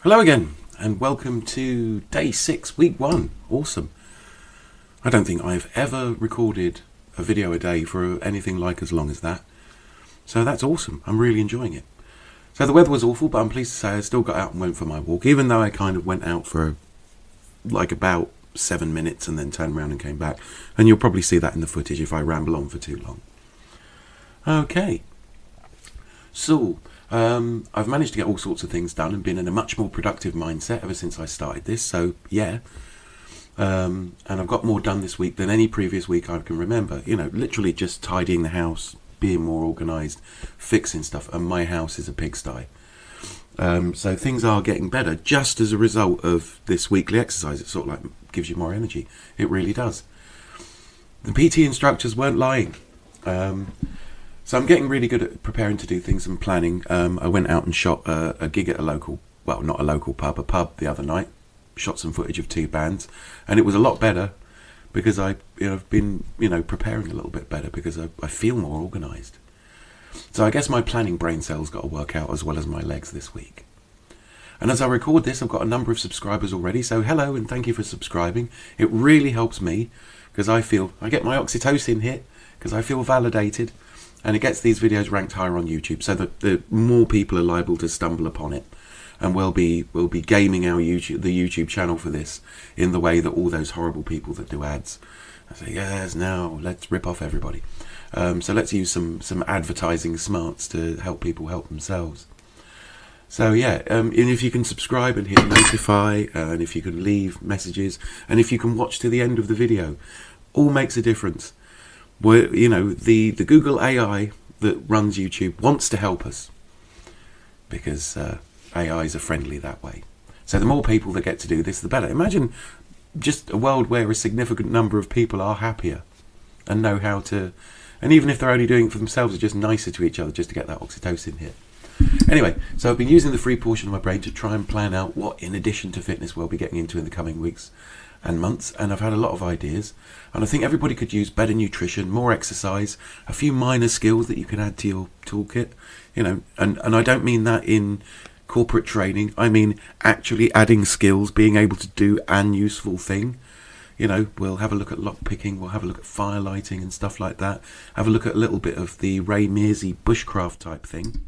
Hello again, and welcome to day 6, week 1. Awesome. I don't think I've ever recorded a video a day for anything like as long as that. So that's awesome. I'm really enjoying it. So the weather was awful, but I'm pleased to say I still got out and went for my walk, even though I kind of went out for like about 7 minutes and then turned around and came back. And you'll probably see that in the footage if I ramble on for too long. Okay. So, I've managed to get all sorts of things done and been in a much more productive mindset ever since I started this, so yeah. And I've got more done this week than any previous week I can remember. You know, literally just tidying the house, being more organised, fixing stuff, and my house is a pigsty. So things are getting better just as a result of this weekly exercise. It sort of like gives you more energy. It really does. The PT instructors weren't lying. So I'm getting really good at preparing to do things and planning. I went out and shot a gig at a local, well, not a local pub, a pub the other night. Shot some footage of 2 bands, and it was a lot better because I've been preparing a little bit better because I feel more organised. So I guess my planning brain cells got to work out as well as my legs this week. And as I record this, I've got a number of subscribers already. So hello and thank you for subscribing. It really helps me because I get my oxytocin hit because I feel validated. And it gets these videos ranked higher on YouTube, so that the more people are liable to stumble upon it, and we'll be gaming the YouTube channel for this in the way that all those horrible people that do ads. I say yes, now let's rip off everybody. So let's use some advertising smarts to help people help themselves. So yeah, and if you can subscribe and hit notify, and if you can leave messages, and if you can watch to the end of the video, all makes a difference. Well, the Google AI that runs YouTube wants to help us because AIs are friendly that way. So the more people that get to do this, the better. Imagine just a world where a significant number of people are happier and know how to, and even if they're only doing it for themselves, are just nicer to each other just to get that oxytocin hit. Anyway, so I've been using the free portion of my brain to try and plan out what, in addition to fitness, we'll be getting into in the coming weeks and months, and I've had a lot of ideas, and I think everybody could use better nutrition, more exercise, a few minor skills that you can add to your toolkit, and I don't mean that in corporate training. I mean actually adding skills, being able to do an useful thing. We'll have a look at lock picking, we'll have a look at firelighting and stuff like that, have a look at a little bit of the Ray Mearsey bushcraft type thing.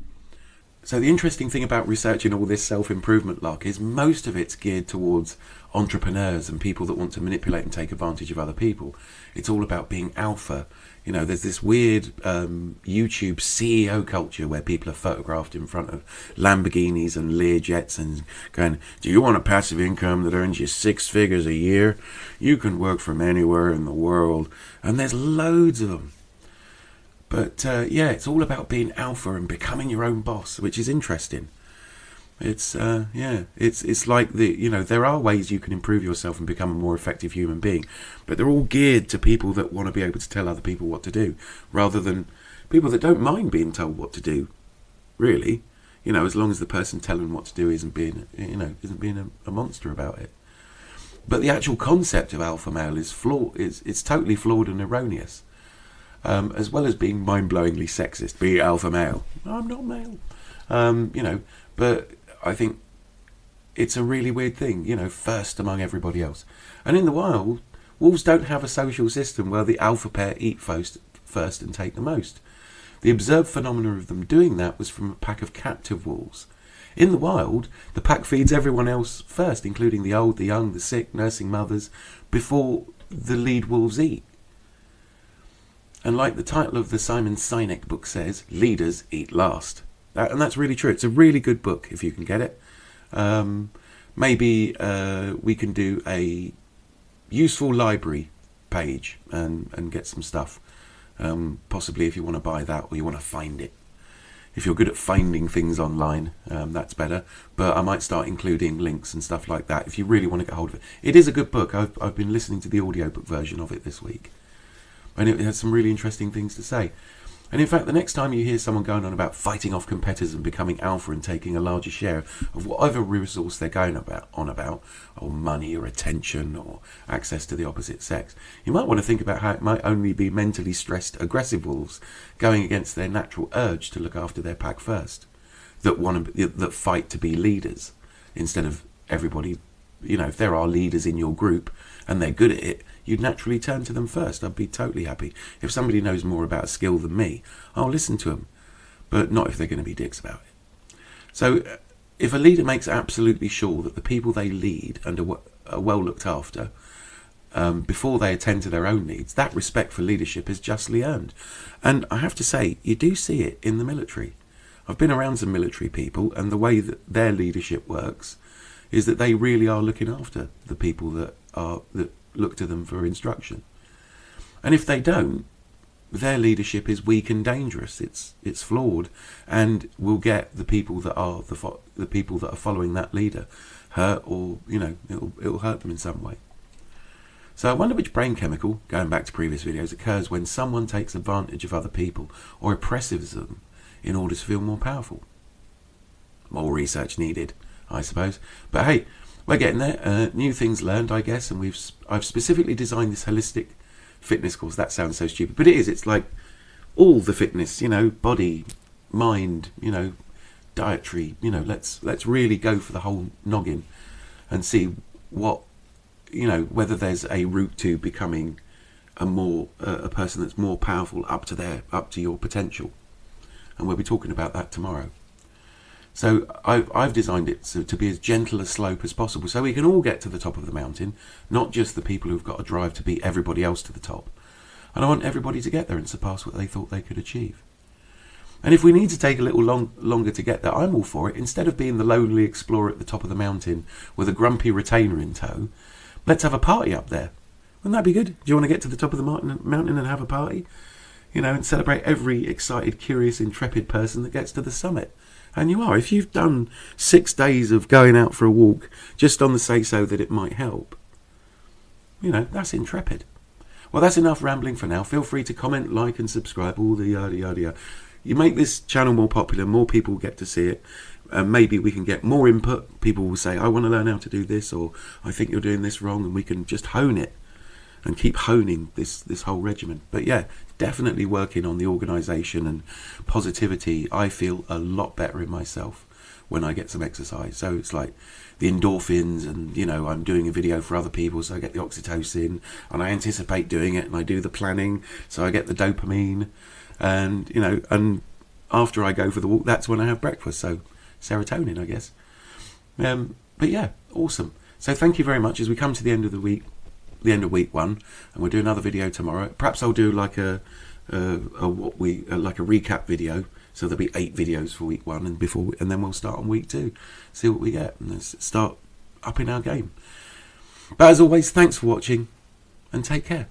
So the interesting thing about researching all this self-improvement lark is most of it's geared towards entrepreneurs and people that want to manipulate and take advantage of other people. It's all about being alpha. There's this weird YouTube CEO culture where people are photographed in front of Lamborghinis and Learjets and going, do you want a passive income that earns you 6 figures a year? You can work from anywhere in the world. And there's loads of them. But it's all about being alpha and becoming your own boss, which is interesting. It's like there are ways you can improve yourself and become a more effective human being, but they're all geared to people that want to be able to tell other people what to do, rather than people that don't mind being told what to do. Really, as long as the person telling what to do isn't being a monster about it. But the actual concept of alpha male is flawed. It's totally flawed and erroneous. As well as being mind-blowingly sexist. Be alpha male. I'm not male. But I think it's a really weird thing, first among everybody else. And in the wild, wolves don't have a social system where the alpha pair eat first and take the most. The observed phenomena of them doing that was from a pack of captive wolves. In the wild, the pack feeds everyone else first, including the old, the young, the sick, nursing mothers, before the lead wolves eat. And like the title of the Simon Sinek book says, leaders eat last. And that's really true. It's a really good book if you can get it. Maybe we can do a useful library page and get some stuff. Possibly if you want to buy that or you want to find it. If you're good at finding things online, that's better. But I might start including links and stuff like that if you really want to get hold of it. It is a good book. I've been listening to the audiobook version of it this week. And it has some really interesting things to say. And in fact, the next time you hear someone going on about fighting off competitors and becoming alpha and taking a larger share of whatever resource they're going on about, or money or attention or access to the opposite sex, you might want to think about how it might only be mentally stressed, aggressive wolves going against their natural urge to look after their pack first, that fight to be leaders instead of everybody. You know, if there are leaders in your group and they're good at it, you'd naturally turn to them first. I'd be totally happy. If somebody knows more about a skill than me, I'll listen to them, but not if they're going to be dicks about it. So if a leader makes absolutely sure that the people they lead and are well looked after before they attend to their own needs, that respect for leadership is justly earned. And I have to say, you do see it in the military. I've been around some military people, and the way that their leadership works is that they really are looking after the people that look to them for instruction. And if they don't, their leadership is weak and dangerous. It's flawed, and will get the people that are the people that are following that leader hurt, or it'll hurt them in some way. So I wonder which brain chemical, going back to previous videos, occurs when someone takes advantage of other people or oppresses them in order to feel more powerful. More research needed, I suppose. But hey, we're getting there. New things learned, I guess, and I've specifically designed this holistic fitness course. That sounds so stupid, but it is. It's like all the fitness, body, mind, dietary. Let's really go for the whole noggin and see what, whether there's a route to becoming a person that's more powerful, up to your potential. And we'll be talking about that tomorrow. So I've designed it to be as gentle a slope as possible, so we can all get to the top of the mountain, not just the people who've got a drive to beat everybody else to the top. And I want everybody to get there and surpass what they thought they could achieve. And if we need to take a little longer to get there, I'm all for it. Instead of being the lonely explorer at the top of the mountain with a grumpy retainer in tow, let's have a party up there. Wouldn't that be good? Do you want to get to the top of the mountain and have a party? And celebrate every excited, curious, intrepid person that gets to the summit. And you are. If you've done 6 days of going out for a walk just on the say-so that it might help, that's intrepid. Well, that's enough rambling for now. Feel free to comment, like, and subscribe, all the yada, yada, yada. You make this channel more popular, more people get to see it. Maybe we can get more input. People will say, I want to learn how to do this, or I think you're doing this wrong, and we can just hone it and keep honing this whole regimen. But yeah, definitely working on the organisation and positivity. I feel a lot better in myself when I get some exercise. So it's like the endorphins, and I'm doing a video for other people, so I get the oxytocin, and I anticipate doing it, and I do the planning, so I get the dopamine, and and after I go for the walk, that's when I have breakfast. So serotonin, I guess. But yeah, awesome. So thank you very much. As we come to the end of the week, the end of week 1, and we'll do another video tomorrow. Perhaps I'll do like a recap video, so there'll be 8 videos for week 1, and then we'll start on week 2, see what we get, and let's start upping our game. But as always, thanks for watching, and take care.